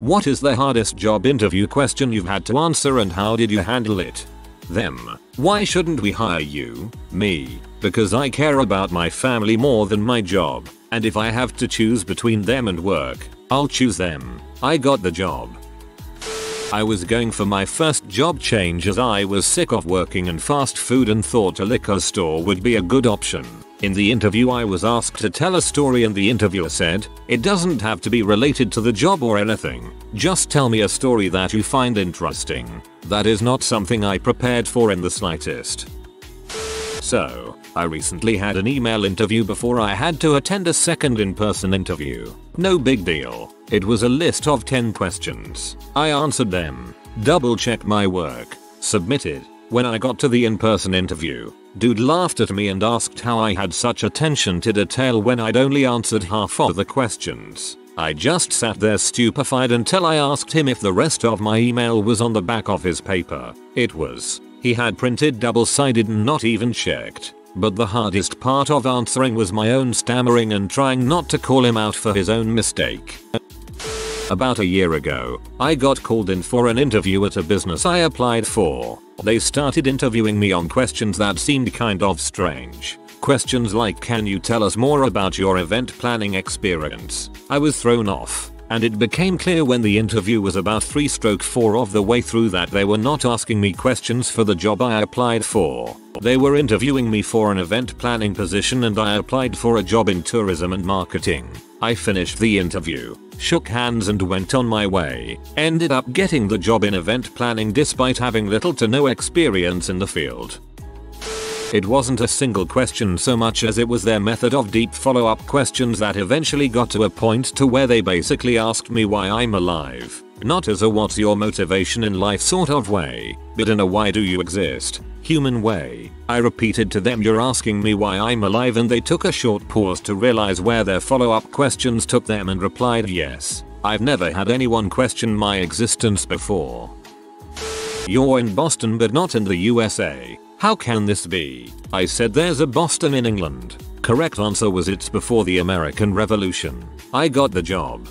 What is the hardest job interview question you've had to answer and how did you handle it? Them. Why shouldn't we hire you? Me. Because I care about my family more than my job, and if I have to choose between them and work, I'll choose them. I got the job. I was going for my first job change as I was sick of working in fast food and thought a liquor store would be a good option. In the interview I was asked to tell a story and the interviewer said, "It doesn't have to be related to the job or anything. Just tell me a story that you find interesting." That is not something I prepared for in the slightest. So, I recently had an email interview before I had to attend a second in-person interview. No big deal. It was a list of 10 questions. I answered them, double-checked my work, submitted. When I got to the in-person interview, dude laughed at me and asked how I had such attention to detail when I'd only answered half of the questions. I just sat there stupefied until I asked him if the rest of my email was on the back of his paper. It was. He had printed double-sided and not even checked. But the hardest part of answering was my own stammering and trying not to call him out for his own mistake. About a year ago, I got called in for an interview at a business I applied for. They started interviewing me on questions that seemed kind of strange. Questions like, "Can you tell us more about your event planning experience?" I was thrown off, and it became clear when the interview was about 3/4 of the way through that they were not asking me questions for the job I applied for. They were interviewing me for an event planning position and I applied for a job in tourism and marketing. I finished the interview, shook hands and went on my way. Ended up getting the job in event planning despite having little to no experience in the field. It wasn't a single question so much as it was their method of deep follow-up questions that eventually got to a point to where they basically asked me why I'm alive. Not as a "what's your motivation in life" sort of way, but in a "why do you exist" human way. I repeated to them, "You're asking me why I'm alive," and they took a short pause to realize where their follow-up questions took them and replied, "Yes. I've never had anyone question my existence before." "You're in Boston but not in the USA. How can this be?" I said, "There's a Boston in England." Correct answer was, "It's before the American Revolution." I got the job.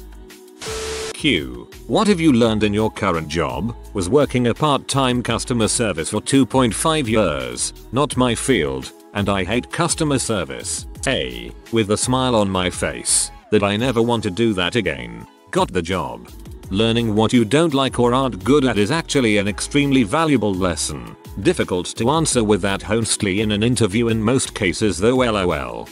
Q. What have you learned in your current job? Was working a part-time customer service for 2.5 years. Not my field, and I hate customer service. A. With a smile on my face, that I never want to do that again. Got the job. Learning what you don't like or aren't good at is actually an extremely valuable lesson. Difficult to answer with that honestly in an interview in most cases though, lol.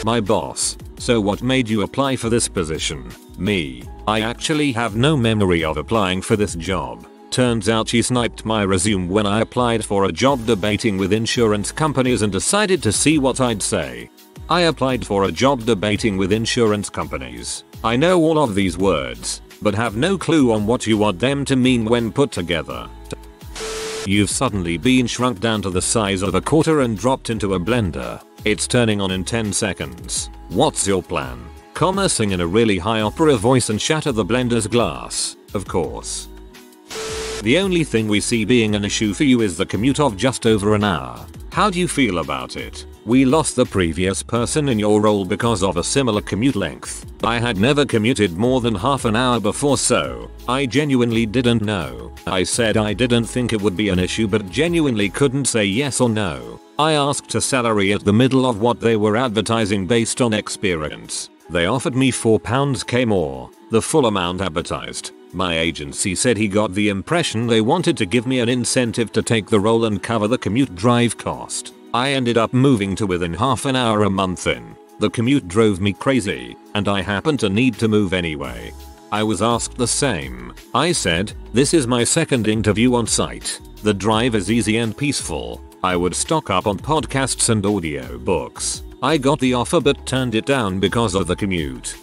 My boss. So what made you apply for this position? Me. I actually have no memory of applying for this job. Turns out she sniped my resume when I applied for a job debating with insurance companies and decided to see what I'd say. I applied for a job debating with insurance companies. I know all of these words, but have no clue on what you want them to mean when put together. You've suddenly been shrunk down to the size of a quarter and dropped into a blender. It's turning on in 10 seconds. What's your plan? Sing in a really high opera voice and shatter the blender's glass, of course. The only thing we see being an issue for you is the commute of just over an hour. How do you feel about it? We lost the previous person in your role because of a similar commute length. I had never commuted more than half an hour before, so I genuinely didn't know. I said I didn't think it would be an issue but genuinely couldn't say yes or no. I asked a salary at the middle of what they were advertising based on experience. They offered me £4k more, the full amount advertised. My agency said he got the impression they wanted to give me an incentive to take the role and cover the commute drive cost. I ended up moving to within half an hour a month in. The commute drove me crazy, and I happened to need to move anyway. I was asked the same. I said, "This is my second interview on site. The drive is easy and peaceful. I would stock up on podcasts and audiobooks." I got the offer but turned it down because of the commute.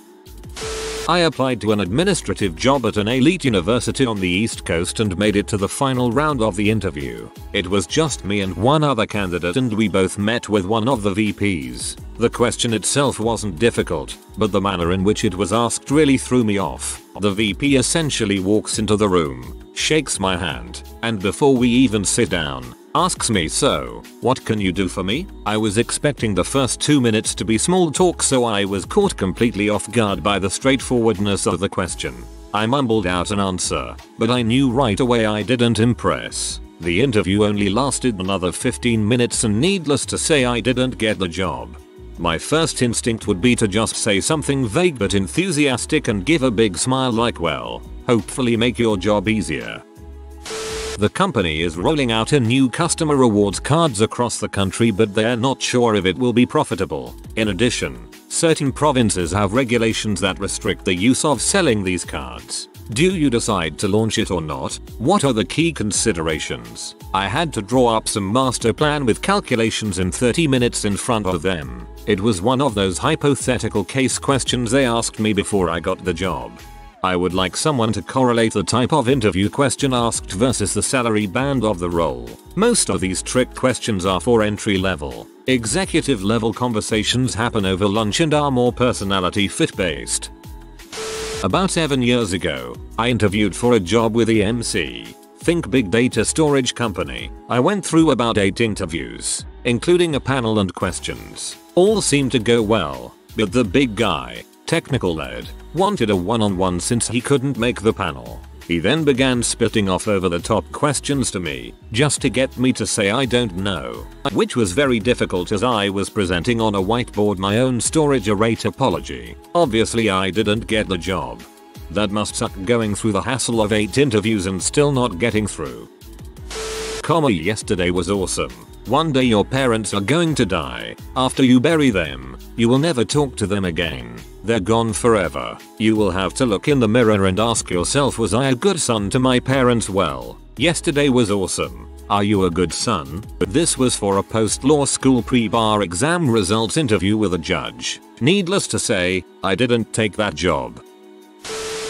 I applied to an administrative job at an elite university on the East Coast and made it to the final round of the interview. It was just me and one other candidate and we both met with one of the VPs. The question itself wasn't difficult, but the manner in which it was asked really threw me off. The VP essentially walks into the room, shakes my hand, and before we even sit down, asks me, "So, what can you do for me?" I was expecting the first 2 minutes to be small talk, so I was caught completely off guard by the straightforwardness of the question. I mumbled out an answer, but I knew right away I didn't impress. The interview only lasted another 15 minutes and needless to say I didn't get the job. My first instinct would be to just say something vague but enthusiastic and give a big smile like, well, hopefully make your job easier. The company is rolling out a new customer rewards cards across the country, but they're not sure if it will be profitable. In addition, certain provinces have regulations that restrict the use of selling these cards. Do you decide to launch it or not? What are the key considerations? I had to draw up some master plan with calculations in 30 minutes in front of them. It was one of those hypothetical case questions they asked me before I got the job. I would like someone to correlate the type of interview question asked versus the salary band of the role. Most of these trick questions are for entry level. Executive level conversations happen over lunch and are more personality fit based. About 7 years ago, I interviewed for a job with EMC. Think big data storage company. I went through about 8 interviews, including a panel and questions. All seemed to go well, but the big guy, technical lead, wanted a one-on-one since he couldn't make the panel. He then began spitting off over the top questions to me, just to get me to say I don't know, which was very difficult as I was presenting on a whiteboard my own storage array topology. Obviously I didn't get the job. That must suck, going through the hassle of 8 interviews and still not getting through. Yesterday was awesome. One day your parents are going to die. After you bury them, you will never talk to them again. They're gone forever. You will have to look in the mirror and ask yourself, was I a good son to my parents? Well, yesterday was awesome. Are you a good son? This was for a post-law school pre-bar exam results interview with a judge. Needless to say, I didn't take that job.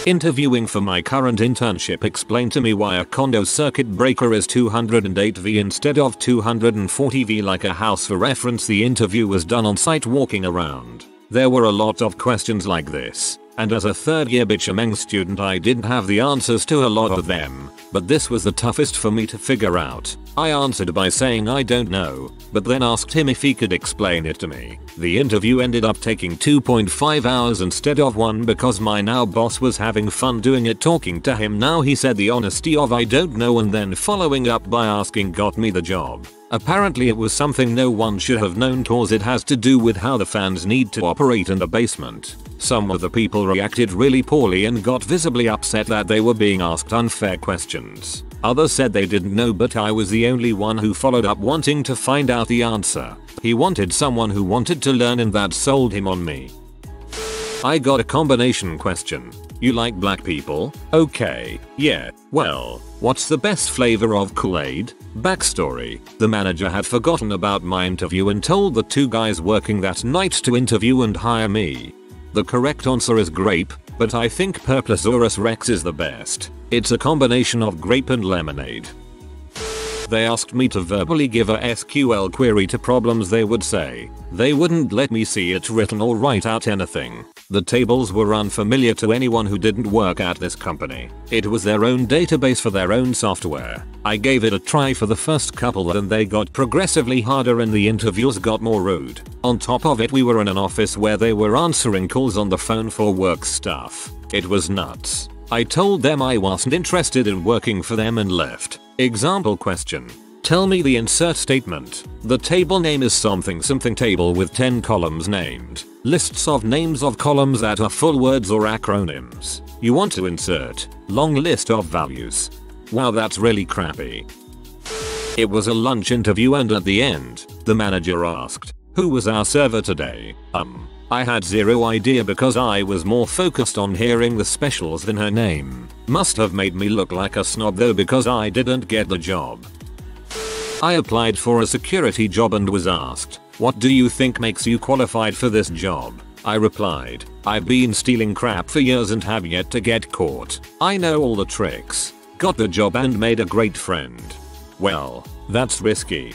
Interviewing for my current internship explained to me why a condo circuit breaker is 208V instead of 240V like a house. For reference, the interview was done on site walking around. There were a lot of questions like this, and as a third year bitch student I didn't have the answers to a lot of them, but this was the toughest for me to figure out. I answered by saying I don't know, but then asked him if he could explain it to me. The interview ended up taking 2.5 hours instead of 1 because my now boss was having fun doing it. Talking to him now, he said the honesty of I don't know and then following up by asking got me the job. Apparently it was something no one should have known cause it has to do with how the fans need to operate in the basement. Some of the people reacted really poorly and got visibly upset that they were being asked unfair questions. Others said they didn't know, but I was the only one who followed up wanting to find out the answer. He wanted someone who wanted to learn and that sold him on me. I got a combination question. You like black people? Okay, yeah, well, what's the best flavor of Kool-Aid? Backstory: the manager had forgotten about my interview and told the 2 guys working that night to interview and hire me. The correct answer is grape, but I think Purplosaurus rex is the best. It's a combination of grape and lemonade. They asked me to verbally give a SQL query to problems they would say. They wouldn't let me see it written or write out anything. The tables were unfamiliar to anyone who didn't work at this company. It was their own database for their own software. I gave it a try for the first couple and they got progressively harder and the interviews got more rude. On top of it, we were in an office where they were answering calls on the phone for work stuff. It was nuts. I told them I wasn't interested in working for them and left. Example question: tell me the insert statement. The table name is something something table with 10 columns named lists of names of columns that are full words or acronyms. You want to insert long list of values. Wow, that's really crappy. It was a lunch interview and at the end, the manager asked, who was our server today? I had zero idea because I was more focused on hearing the specials than her name. Must have made me look like a snob though because I didn't get the job. I applied for a security job and was asked, what do you think makes you qualified for this job? I replied, I've been stealing crap for years and have yet to get caught. I know all the tricks. Got the job and made a great friend. Well, that's risky.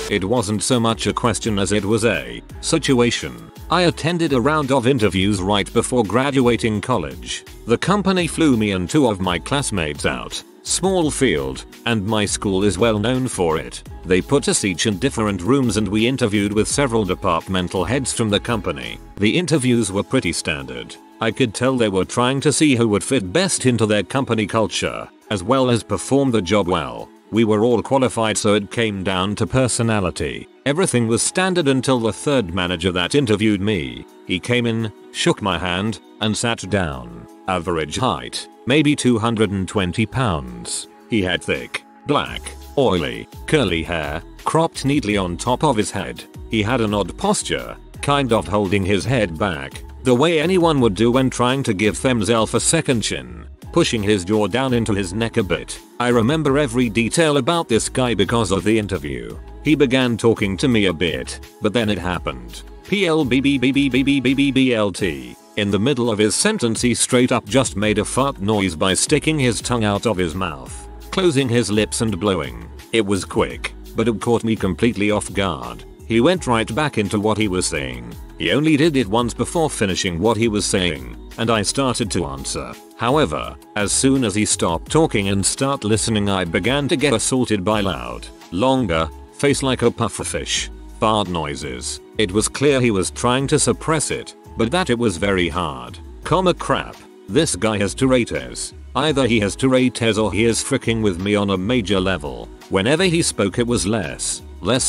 It wasn't so much a question as it was a situation. I attended a round of interviews right before graduating college. The company flew me and 2 of my classmates out. Small field, and my school is well known for it. They put us each in different rooms and we interviewed with several departmental heads from the company. The interviews were pretty standard. I could tell they were trying to see who would fit best into their company culture, as well as perform the job well. We were all qualified, so it came down to personality. Everything was standard until the third manager that interviewed me. He came in, shook my hand, and sat down. Average height, maybe 220 pounds. He had thick, black, oily, curly hair, cropped neatly on top of his head. He had an odd posture, kind of holding his head back, the way anyone would do when trying to give themselves a second chin, pushing his jaw down into his neck a bit. I remember every detail about this guy because of the interview. He began talking to me a bit, but then it happened. PLBBBBBBBBLT. In the middle of his sentence he straight up just made a fart noise by sticking his tongue out of his mouth, closing his lips and blowing. It was quick, but it caught me completely off guard. He went right back into what he was saying. He only did it once before finishing what he was saying, and I started to answer. However, as soon as he stopped talking and started listening, I began to get assaulted by loud, longer, face like a pufferfish, fart noises. It was clear he was trying to suppress it, but that it was very hard. Crap. This guy has Tourette's. Either he has Tourette's or he is freaking with me on a major level. Whenever he spoke it was less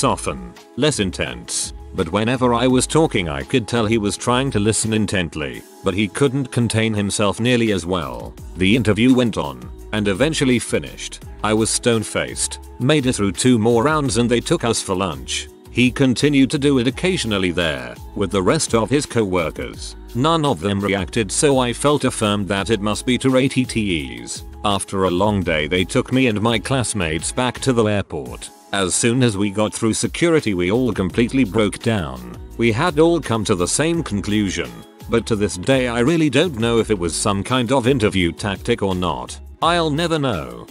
often, less intense. But whenever I was talking I could tell he was trying to listen intently, but he couldn't contain himself nearly as well. The interview went on, and eventually finished. I was stone-faced, made it through 2 more rounds and they took us for lunch. He continued to do it occasionally there, with the rest of his co-workers. None of them reacted, so I felt affirmed that it must be Tourette's. After a long day they took me and my classmates back to the airport. As soon as we got through security we all completely broke down. We had all come to the same conclusion, but to this day I really don't know if it was some kind of interview tactic or not. I'll never know.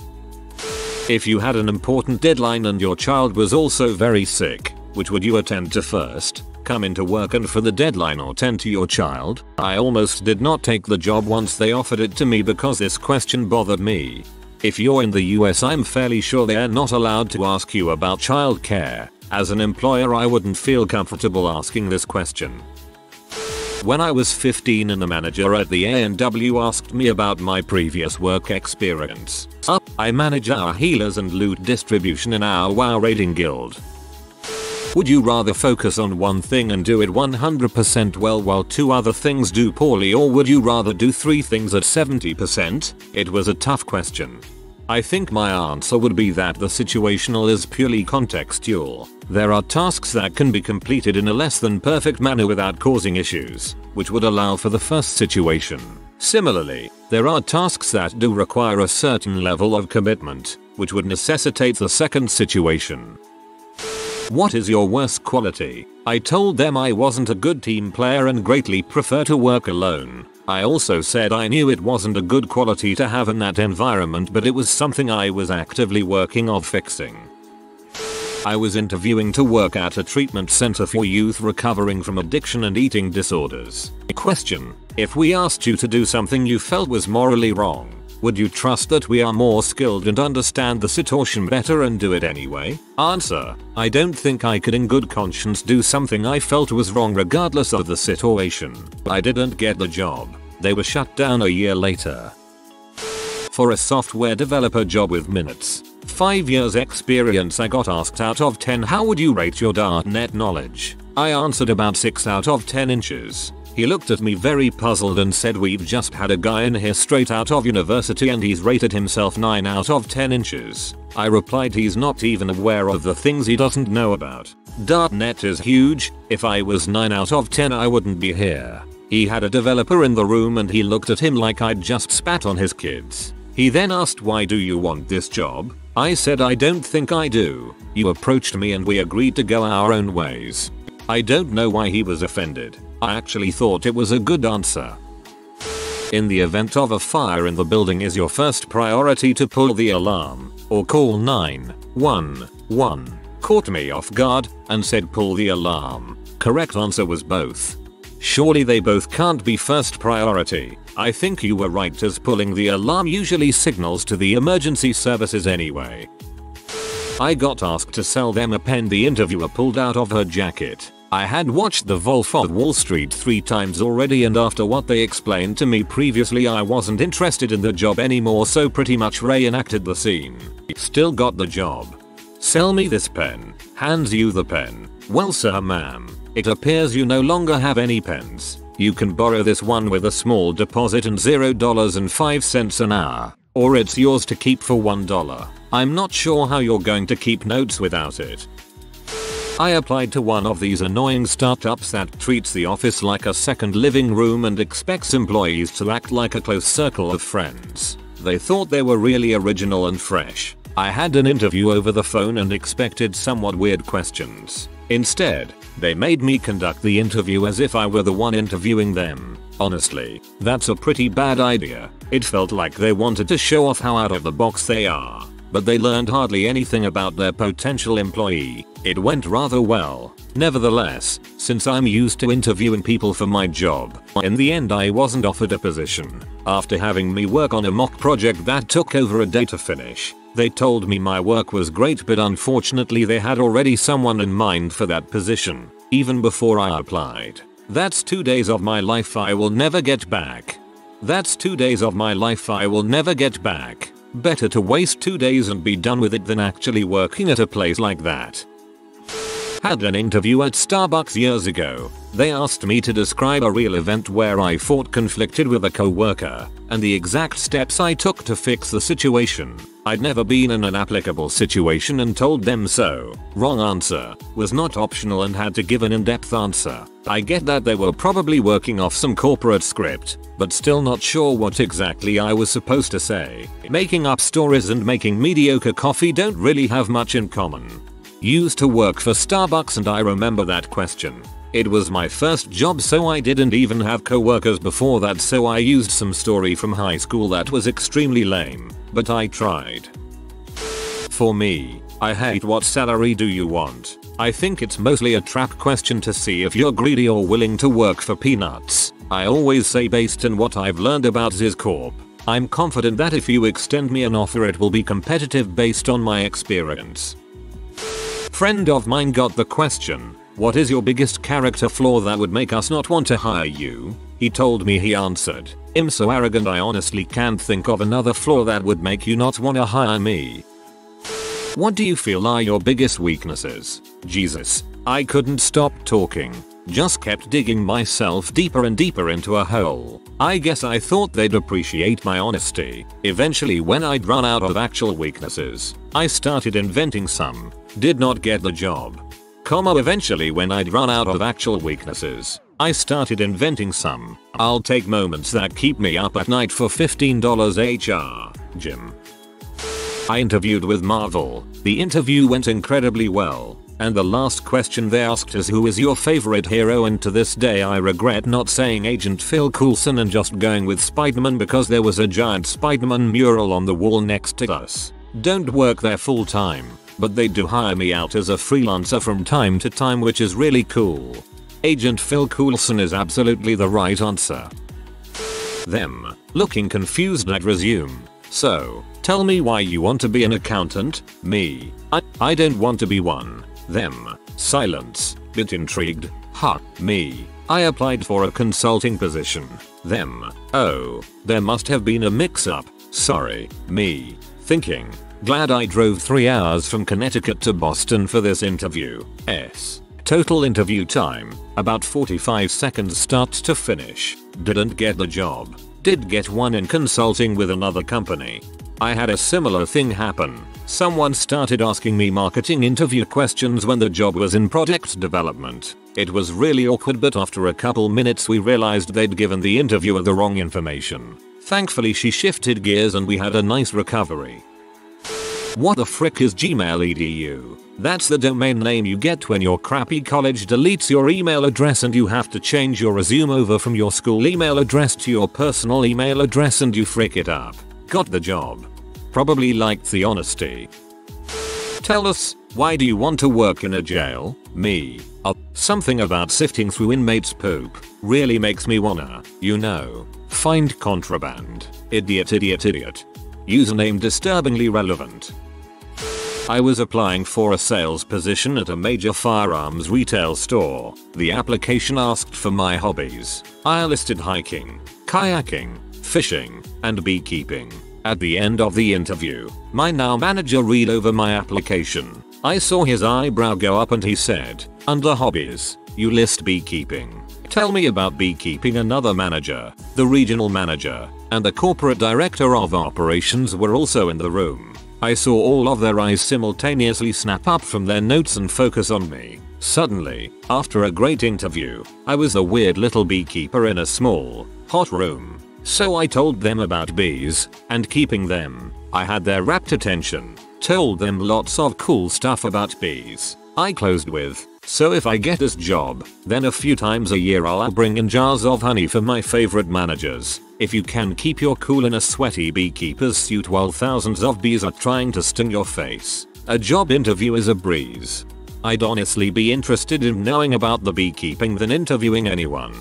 If you had an important deadline and your child was also very sick, which would you attend to first? Come into work and for the deadline or tend to your child? I almost did not take the job once they offered it to me because this question bothered me. If you're in the US I'm fairly sure they're not allowed to ask you about childcare. As an employer I wouldn't feel comfortable asking this question. When I was 15 and a manager at the A&W asked me about my previous work experience. I manage our healers and loot distribution in our WoW raiding guild. Would you rather focus on one thing and do it 100% well while 2 other things do poorly, or would you rather do 3 things at 70%? It was a tough question. I think my answer would be that the situational is purely contextual. There are tasks that can be completed in a less than perfect manner without causing issues, which would allow for the first situation. Similarly, there are tasks that do require a certain level of commitment, which would necessitate the second situation. What is your worst quality? I told them I wasn't a good team player and greatly prefer to work alone. I also said I knew it wasn't a good quality to have in that environment, but it was something I was actively working on fixing. I was interviewing to work at a treatment center for youth recovering from addiction and eating disorders. Question: if we asked you to do something you felt was morally wrong, would you trust that we are more skilled and understand the situation better and do it anyway? Answer: I don't think I could in good conscience do something I felt was wrong regardless of the situation. I didn't get the job. They were shut down a year later. For a software developer job with minutes, 5 years experience, I got asked out of 10 how would you rate your .NET knowledge. I answered about 6 out of 10 inches. He looked at me very puzzled and said, we've just had a guy in here straight out of university and he's rated himself 9 out of 10 inches. I replied he's not even aware of the things he doesn't know about. .NET is huge. If I was 9 out of 10 I wouldn't be here. He had a developer in the room and he looked at him like I'd just spat on his kids. He then asked, why do you want this job? I said, I don't think I do. You approached me and we agreed to go our own ways. I don't know why he was offended. I actually thought it was a good answer. In the event of a fire in the building, is your first priority to pull the alarm or call 911? Caught me off guard and said pull the alarm. Correct answer was both. Surely they both can't be first priority. I think you were right, as pulling the alarm usually signals to the emergency services anyway. I got asked to sell them a pen the interviewer pulled out of her jacket. I had watched The Wolf of Wall Street 3 times already, and after what they explained to me previously I wasn't interested in the job anymore, so pretty much reenacted the scene. Still got the job. Sell me this pen. Hands you the pen. Well sir ma'am, it appears you no longer have any pens. You can borrow this one with a small deposit and $0.05 an hour. Or it's yours to keep for $1. I'm not sure how you're going to keep notes without it. I applied to one of these annoying startups that treats the office like a second living room and expects employees to act like a close circle of friends. They thought they were really original and fresh. I had an interview over the phone and expected somewhat weird questions. Instead, they made me conduct the interview as if I were the one interviewing them. Honestly, that's a pretty bad idea. It felt like they wanted to show off how out of the box they are. But they learned hardly anything about their potential employee. It went rather well. Nevertheless, since I'm used to interviewing people for my job, in the end I wasn't offered a position. After having me work on a mock project that took over a day to finish, they told me my work was great, but unfortunately they had already someone in mind for that position, even before I applied. That's 2 days of my life I will never get back. That's 2 days of my life I will never get back. Better to waste 2 days and be done with it than actually working at a place like that. Had an interview at Starbucks years ago. They asked me to describe a real event where I fought conflicted with a coworker, and the exact steps I took to fix the situation. I'd never been in an applicable situation and told them so. Wrong answer. Was not optional and had to give an in-depth answer. I get that they were probably working off some corporate script, but still not sure what exactly I was supposed to say. Making up stories and making mediocre coffee don't really have much in common. Used to work for Starbucks and I remember that question. It was my first job, so I didn't even have coworkers before that, so I used some story from high school that was extremely lame, but I tried. For me, I hate what salary do you want? I think it's mostly a trap question to see if you're greedy or willing to work for peanuts. I always say based on what I've learned about Ziz Corp, I'm confident that if you extend me an offer it will be competitive based on my experience. Friend of mine got the question, what is your biggest character flaw that would make us not want to hire you? He told me, he answered, I'm so arrogant I honestly can't think of another flaw that would make you not want to hire me. What do you feel are your biggest weaknesses? Jesus, I couldn't stop talking. Just kept digging myself deeper and deeper into a hole. I guess I thought they'd appreciate my honesty. Eventually, when I'd run out of actual weaknesses, I started inventing some. Did not get the job. Eventually when I'd run out of actual weaknesses, I started inventing some. I'll take moments that keep me up at night for $15 HR. Jim. I interviewed with Marvel. The interview went incredibly well. And the last question they asked is, who is your favorite hero? And to this day I regret not saying Agent Phil Coulson and just going with Spider-Man because there was a giant Spider-Man mural on the wall next to us. Don't work there full time, but they do hire me out as a freelancer from time to time, which is really cool. Agent Phil Coulson is absolutely the right answer. Them. Looking confused, I'd resume. So, tell me why you want to be an accountant. Me. I don't want to be one. Them. Silence. Bit intrigued. Ha. Me. I applied for a consulting position. Them. Oh, there must have been a mix-up. Sorry. Me. Thinking. Glad I drove 3 hours from Connecticut to Boston for this interview. Total interview time, about 45 seconds start to finish. Didn't get the job. Did get one in consulting with another company. I had a similar thing happen. Someone started asking me marketing interview questions when the job was in product development. It was really awkward, but after a couple minutes we realized they'd given the interviewer the wrong information. Thankfully she shifted gears and we had a nice recovery. What the frick is Gmail.edu? That's the domain name you get when your crappy college deletes your email address and you have to change your resume over from your school email address to your personal email address and you frick it up. Got the job. Probably liked the honesty. Tell us, why do you want to work in a jail? Me. Something about sifting through inmates' poop really makes me wanna, find contraband. Idiot. Username disturbingly relevant. I was applying for a sales position at a major firearms retail store. The application asked for my hobbies. I listed hiking, kayaking, fishing, and beekeeping. At the end of the interview, my now manager read over my application. I saw his eyebrow go up and he said, "Under hobbies, you list beekeeping. Tell me about beekeeping." Another manager, the regional manager, and the corporate director of operations were also in the room. I saw all of their eyes simultaneously snap up from their notes and focus on me. Suddenly, after a great interview, I was the weird little beekeeper in a small, hot room. So I told them about bees and keeping them. I had their rapt attention, told them lots of cool stuff about bees. I closed with, "So if I get this job, then a few times a year I'll bring in jars of honey for my favorite managers. If you can keep your cool in a sweaty beekeeper's suit while thousands of bees are trying to sting your face, a job interview is a breeze." I'd honestly be interested in knowing about the beekeeping than interviewing anyone.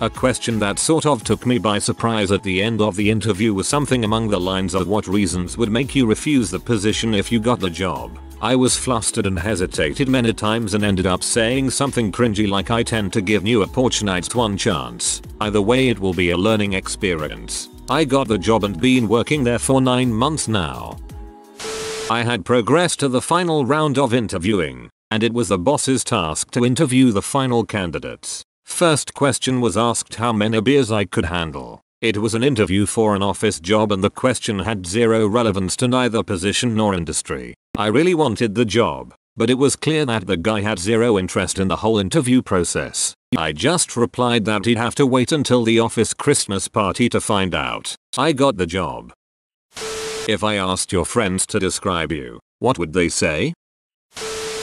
A question that sort of took me by surprise at the end of the interview was something along the lines of what reasons would make you refuse the position if you got the job. I was flustered and hesitated many times and ended up saying something cringy like, "I tend to give new opportunities one chance. Either way it will be a learning experience." I got the job and been working there for 9 months now. I had progressed to the final round of interviewing, and it was the boss's task to interview the final candidates. First question was asked how many beers I could handle. It was an interview for an office job and the question had zero relevance to neither position nor industry. I really wanted the job, but it was clear that the guy had zero interest in the whole interview process. I just replied that he'd have to wait until the office Christmas party to find out. I got the job. If I asked your friends to describe you, what would they say?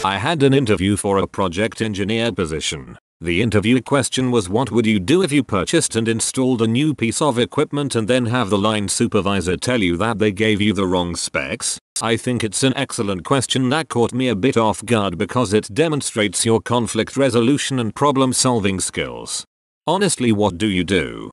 I had an interview for a project engineer position. The interview question was, what would you do if you purchased and installed a new piece of equipment and then have the line supervisor tell you that they gave you the wrong specs? I think it's an excellent question that caught me a bit off guard because it demonstrates your conflict resolution and problem solving skills. Honestly, what do you do?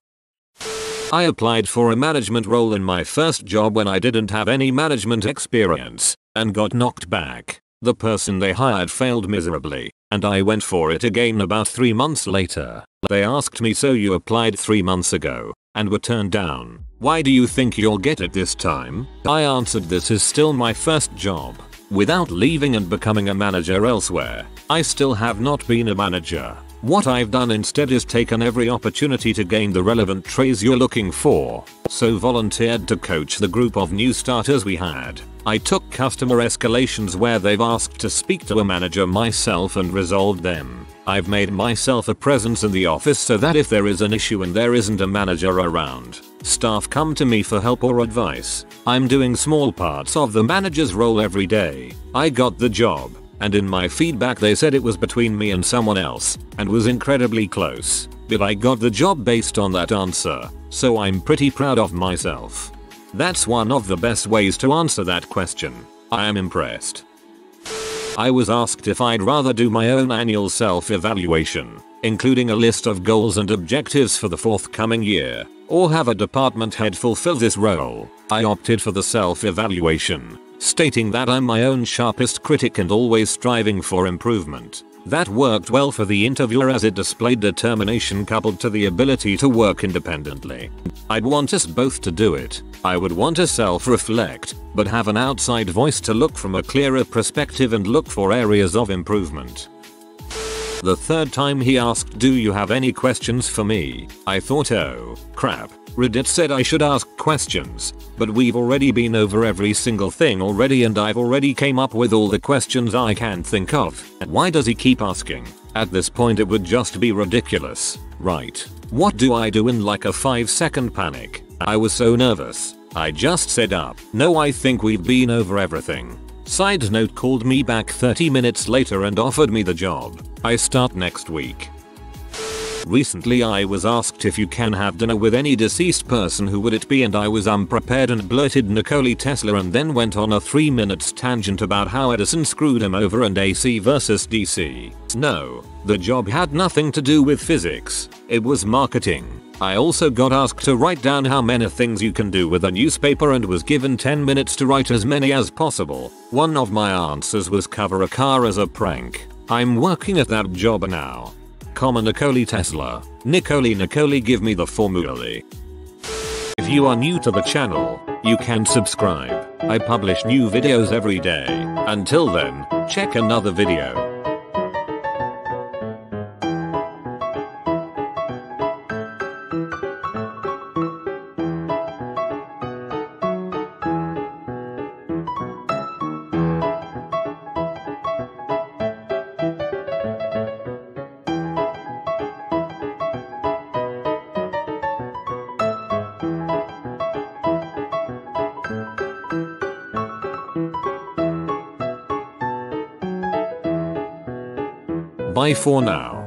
I applied for a management role in my first job when I didn't have any management experience and got knocked back. The person they hired failed miserably, and I went for it again about 3 months later. They asked me, "So you applied 3 months ago and were turned down. Why do you think you'll get it this time?" I answered, "This is still my first job. Without leaving and becoming a manager elsewhere, I still have not been a manager. What I've done instead is taken every opportunity to gain the relevant traits you're looking for. So volunteered to coach the group of new starters we had. I took customer escalations where they've asked to speak to a manager myself and resolved them. I've made myself a presence in the office so that if there is an issue and there isn't a manager around, staff come to me for help or advice. I'm doing small parts of the manager's role every day." I got the job, and in my feedback they said it was between me and someone else and was incredibly close. But I got the job based on that answer, so I'm pretty proud of myself. That's one of the best ways to answer that question. I am impressed. I was asked if I'd rather do my own annual self-evaluation, including a list of goals and objectives for the forthcoming year, or have a department head fulfill this role. I opted for the self-evaluation, stating that I'm my own sharpest critic and always striving for improvement. That worked well for the interviewer as it displayed determination coupled to the ability to work independently. I'd want us both to do it. I would want to self-reflect, but have an outside voice to look from a clearer perspective and look for areas of improvement. The third time he asked, "Do you have any questions for me?" I thought, oh crap, Reddit said I should ask questions, but we've already been over every single thing already and I've already came up with all the questions I can think of. Why does he keep asking? At this point it would just be ridiculous, right? What do I do in like a 5-second panic? I was so nervous. I just said no, I think we've been over everything. Side note, called me back 30 minutes later and offered me the job. I start next week. Recently I was asked if you can have dinner with any deceased person, who would it be, and I was unprepared and blurted Nikola Tesla and then went on a 3-minute tangent about how Edison screwed him over and AC versus DC. No, the job had nothing to do with physics. It was marketing. I also got asked to write down how many things you can do with a newspaper and was given 10 minutes to write as many as possible. One of my answers was cover a car as a prank. I'm working at that job now. Comma Nicole Tesla. Nicole give me the formula. If you are new to the channel, you can subscribe. I publish new videos every day. Until then, check another video. Bye for now.